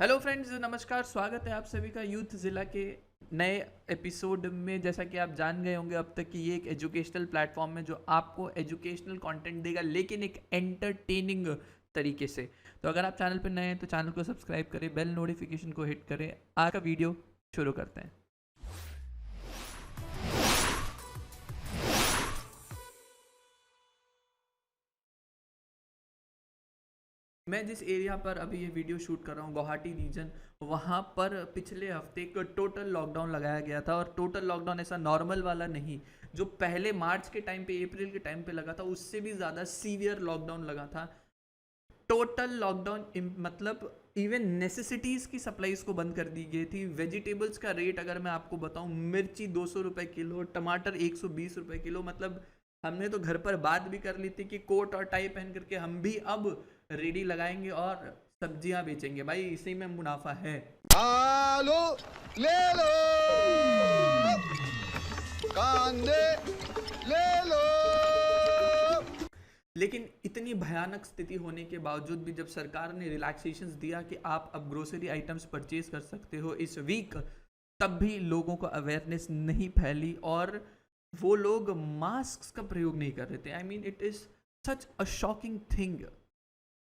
Hello friends, नमस्कार। स्वागत है आप सभी का यूथ ज़िला के नए एपिसोड में। जैसा कि आप जान गए होंगे अब तक कि ये एक एजुकेशनल प्लेटफॉर्म है जो आपको एजुकेशनल कंटेंट देगा, लेकिन एक एंटरटेनिंग तरीके से। तो अगर आप चैनल पर नए हैं तो चैनल को सब्सक्राइब करें, बेल नोटिफिकेशन को हिट करें। आज का वीडियो शुरू करते हैं। मैं जिस एरिया पर अभी ये वीडियो शूट कर रहा हूँ, गुवाहाटी रीजन, वहाँ पर पिछले हफ्ते एक टोटल लॉकडाउन लगाया गया था। और टोटल लॉकडाउन ऐसा नॉर्मल वाला नहीं, जो पहले मार्च के टाइम पे, अप्रैल के टाइम पे लगा था, उससे भी ज़्यादा सीवियर लॉकडाउन लगा था। टोटल लॉकडाउन मतलब इवन नेसेसिटीज़ की सप्लाईज को बंद कर दी गई थी। वेजिटेबल्स का रेट अगर मैं आपको बताऊं, मिर्ची 200 रुपये किलो, टमाटर 120 रुपये किलो। मतलब हमने तो घर पर बात भी कर ली थी कि कोट और टाई पहन करके हम भी अब रेडी लगाएंगे और सब्जियां बेचेंगे। भाई इसी में मुनाफा है। आलू ले लो, कांदे ले लो। लेकिन इतनी भयानक स्थिति होने के बावजूद भी जब सरकार ने रिलैक्सेशंस दिया कि आप अब ग्रोसरी आइटम्स परचेज कर सकते हो इस वीक, तब भी लोगों को अवेयरनेस नहीं फैली और वो लोग मास्क का प्रयोग नहीं कर रहे थे। I mean it is such a shocking thing.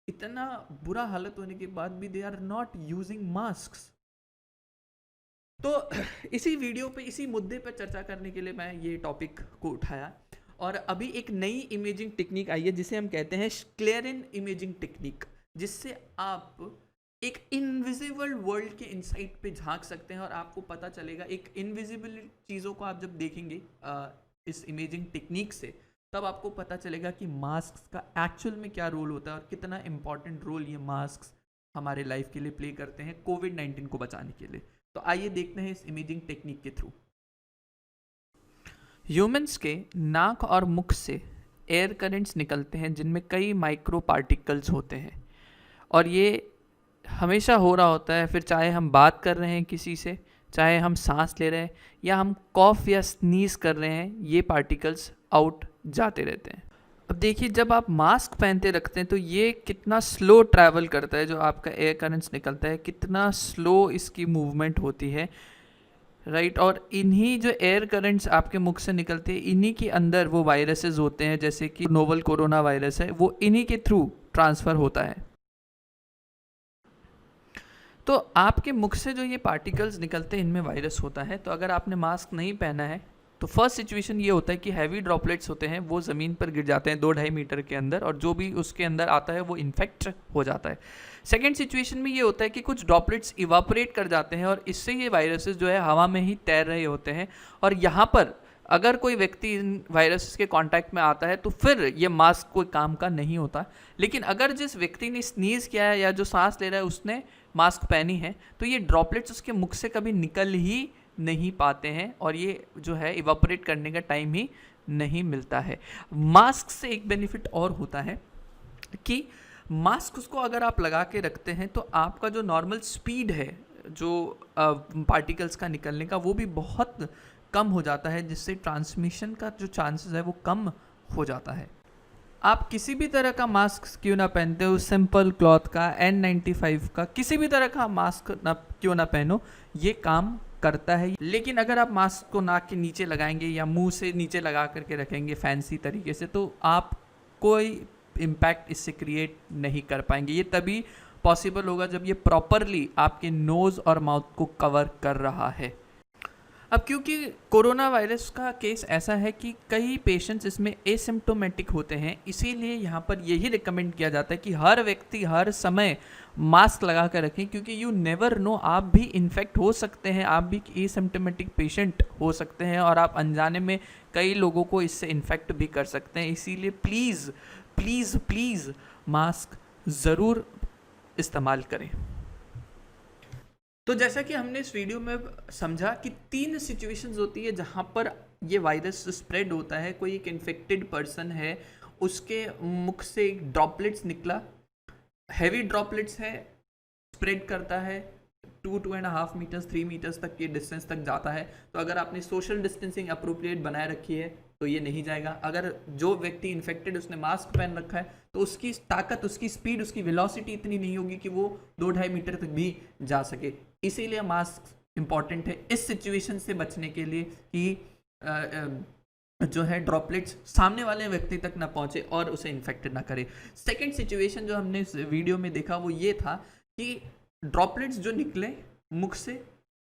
इतना बुरा हालत होने के बाद भी they are not using mask. तो इसी वीडियो पे, इसी मुद्दे पर चर्चा करने के लिए मैं ये टॉपिक को उठाया। और अभी एक नई इमेजिंग टेक्निक आई है जिसे हम कहते हैं स्क्लेरिन इमेजिंग टेक्निक, जिससे आप एक इनविजिबल वर्ल्ड के इनसाइड पे झांक सकते हैं और आपको पता चलेगा। एक इनविजिबल चीज़ों को आप जब देखेंगे इस इमेजिंग टेक्निक से, तब आपको पता चलेगा कि मास्क का एक्चुअल में क्या रोल होता है और कितना इंपॉर्टेंट रोल ये मास्क हमारे लाइफ के लिए प्ले करते हैं कोविड-19 को बचाने के लिए। तो आइए देखते हैं इस इमेजिंग टेक्निक के थ्रू। ह्यूमंस के नाक और मुख से एयर करंट्स निकलते हैं जिनमें कई माइक्रो पार्टिकल्स होते हैं, और ये हमेशा हो रहा होता है। फिर चाहे हम बात कर रहे हैं किसी से, चाहे हम सांस ले रहे हैं, या हम कॉफ या स्नीज कर रहे हैं, ये पार्टिकल्स आउट जाते रहते हैं। अब देखिए, जब आप मास्क पहनते रखते हैं तो ये कितना स्लो ट्रैवल करता है। जो आपका एयर करंट्स निकलता है, कितना स्लो इसकी मूवमेंट होती है, राइट। और इन्हीं जो एयर करंट्स आपके मुख से निकलते हैं, इन्हीं के अंदर वो वायरसेस होते हैं, जैसे कि नोवल कोरोना वायरस है, वो इन्हीं के थ्रू ट्रांसफ़र होता है। तो आपके मुख से जो ये पार्टिकल्स निकलते हैं, इनमें वायरस होता है। तो अगर आपने मास्क नहीं पहना है तो फर्स्ट सिचुएशन ये होता है कि हैवी ड्रॉपलेट्स होते हैं, वो ज़मीन पर गिर जाते हैं 2-2.5 मीटर के अंदर, और जो भी उसके अंदर आता है वो इन्फेक्ट हो जाता है। सेकेंड सिचुएशन में ये होता है कि कुछ ड्रॉपलेट्स इवापोरेट कर जाते हैं और इससे ये वायरसेस जो है हवा में ही तैर रहे होते हैं। और यहाँ पर अगर कोई व्यक्ति इन वायरसेस के कांटेक्ट में आता है तो फिर ये मास्क कोई काम का नहीं होता। लेकिन अगर जिस व्यक्ति ने स्नीज़ किया है या जो सांस ले रहा है उसने मास्क पहनी है, तो ये ड्रॉपलेट्स उसके मुख से कभी निकल ही नहीं पाते हैं और ये जो है इवापोरेट करने का टाइम ही नहीं मिलता है। मास्क से एक बेनिफिट और होता है कि मास्क उसको अगर आप लगा के रखते हैं तो आपका जो नॉर्मल स्पीड है जो पार्टिकल्स का निकलने का, वो भी बहुत कम हो जाता है, जिससे ट्रांसमिशन का जो चांसेस है वो कम हो जाता है। आप किसी भी तरह का मास्क क्यों ना पहनते हो, सिंपल क्लॉथ का, N95 का, किसी भी तरह का मास्क ना क्यों ना पहनो, ये काम करता है। लेकिन अगर आप मास्क को नाक के नीचे लगाएंगे या मुंह से नीचे लगा करके रखेंगे फैंसी तरीके से, तो आप कोई इम्पैक्ट इससे क्रिएट नहीं कर पाएंगे। ये तभी पॉसिबल होगा जब ये प्रॉपरली आपके नोज़ और माउथ को कवर कर रहा है। अब क्योंकि कोरोना वायरस का केस ऐसा है कि कई पेशेंट्स इसमें एसिम्प्टोमेटिक होते हैं, इसीलिए यहाँ पर यही रिकमेंड किया जाता है कि हर व्यक्ति हर समय मास्क लगा कर रखें, क्योंकि यू नेवर नो, आप भी इन्फेक्ट हो सकते हैं, आप भी एसिम्प्टोमेटिक पेशेंट हो सकते हैं और आप अनजाने में कई लोगों को इससे इन्फेक्ट भी कर सकते हैं। इसीलिए प्लीज़ प्लीज़ प्लीज़ मास्क ज़रूर इस्तेमाल करें। तो जैसा कि हमने इस वीडियो में समझा कि 3 सिचुएशंस होती है जहाँ पर ये वायरस स्प्रेड होता है। कोई एक इन्फेक्टेड पर्सन है, उसके मुख से एक ड्रॉपलेट्स निकला, हैवी ड्रॉपलेट्स है, स्प्रेड करता है 2-2.5 मीटर्स 3 मीटर्स तक के डिस्टेंस तक जाता है। तो अगर आपने सोशल डिस्टेंसिंग अप्रोप्रिएट बनाए रखी है, तो ये नहीं जाएगा। अगर जो व्यक्ति इन्फेक्टेड उसने मास्क पहन रखा है तो उसकी ताकत, उसकी स्पीड, उसकी वेलोसिटी इतनी नहीं होगी कि वो 2-2.5 मीटर तक भी जा सके। इसीलिए मास्क इंपॉर्टेंट है इस सिचुएशन से बचने के लिए कि जो है ड्रॉपलेट्स सामने वाले व्यक्ति तक ना पहुंचे और उसे इन्फेक्टेड ना करे। सेकेंड सिचुएशन जो हमने इस वीडियो में देखा वो ये था कि ड्रॉपलेट्स जो निकले मुख से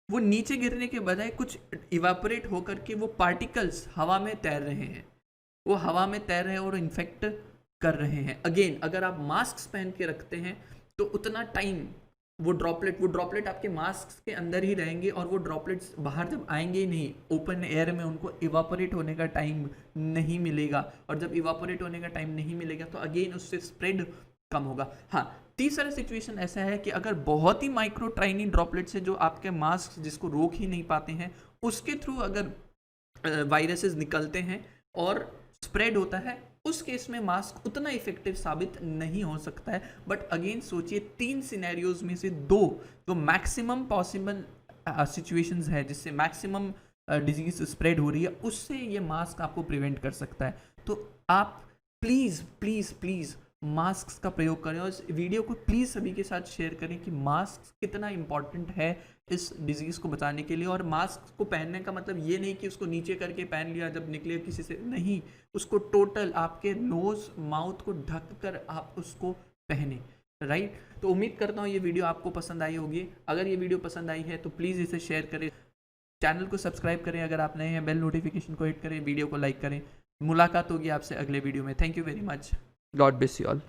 वो नीचे गिरने के बजाय कुछ इवापोरेट होकर के वो पार्टिकल्स हवा में तैर रहे हैं, वो हवा में तैर रहे हैं और इन्फेक्ट कर रहे हैं। अगेन अगर आप मास्क पहन के रखते हैं तो उतना टाइम वो ड्रॉपलेट आपके मास्क के अंदर ही रहेंगे और वो ड्रॉपलेट्स बाहर जब आएंगे ही नहीं, ओपन एयर में उनको इवापोरेट होने का टाइम नहीं मिलेगा, और जब इवापोरेट होने का टाइम नहीं मिलेगा तो अगेन उससे स्प्रेड कम होगा। हाँ, तीसरा सिचुएशन ऐसा है कि अगर बहुत ही माइक्रो टाइनी ड्रॉपलेट्स है जो आपके मास्क जिसको रोक ही नहीं पाते हैं, उसके थ्रू अगर वायरसेस निकलते हैं और स्प्रेड होता है, उस केस में मास्क उतना इफेक्टिव साबित नहीं हो सकता है। बट अगेन सोचिए 3 सिनेरियोज में से 2 जो मैक्सिमम पॉसिबल सिचुएशंस है जिससे मैक्सिमम डिजीज स्प्रेड हो रही है, उससे ये मास्क आपको प्रिवेंट कर सकता है। तो आप प्लीज़ प्लीज़ प्लीज़ मास्क का प्रयोग करें और इस वीडियो को प्लीज़ सभी के साथ शेयर करें कि मास्क कितना इंपॉर्टेंट है इस डिजीज़ को बचाने के लिए। और मास्क को पहनने का मतलब ये नहीं कि उसको नीचे करके पहन लिया जब निकले किसी से, नहीं, उसको टोटल आपके नोज़ माउथ को ढक कर आप उसको पहने, राइट। तो उम्मीद करता हूँ ये वीडियो आपको पसंद आई होगी। अगर ये वीडियो पसंद आई है तो प्लीज़ इसे शेयर करें, चैनल को सब्सक्राइब करें अगर आप नए हैं, बेल नोटिफिकेशन को हिट करें, वीडियो को लाइक करें। मुलाकात होगी आपसे अगले वीडियो में। Thank you very much. God bless you all.